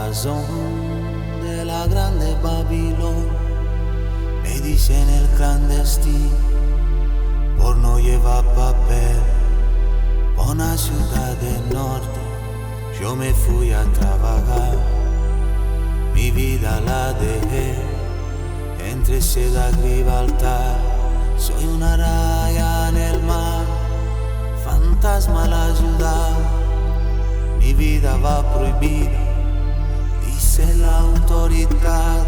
corazón de la grande Babilón. Me dicen el clandestino por no llevar papel. Por una ciudad del norte yo me fui a trabajar. Mi vida la dejé entre seda y Gibraltar. Soy una raya en el mar, fantasma la ciudad. Mi vida va prohibida, dice la autoridad.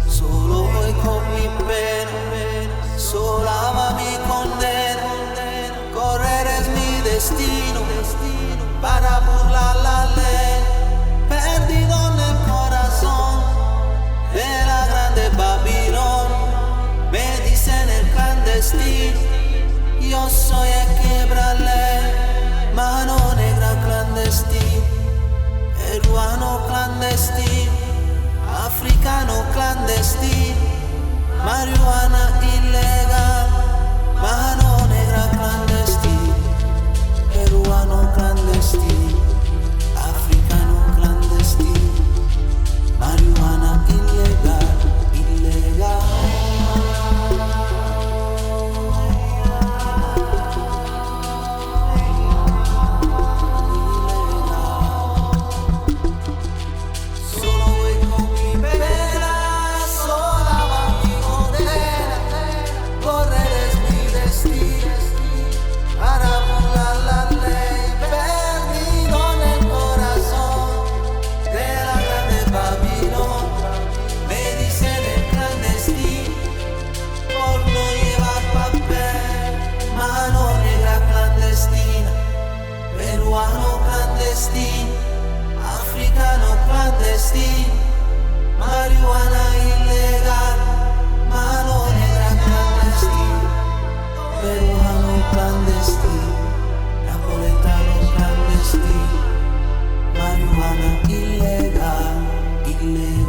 Solo voy con mi pena, sola va mi condena. Correr es mi destino, para burlar la ley. Perdido en el corazón de la grande Babilón. Me dicen el clandestino, yo soy el quebrale. Mano negra clandestino, peruano clandestino, africano clandestino, marihuana ilegal. Mano negra clandestino, peruano clandestino, africano clandestino, marihuana ilegal, ilegal. Africano clandestino, marihuana ilegal, mano negra clandestino, peruano clandestino, napoletano clandestino, marihuana ilegal, ilegal.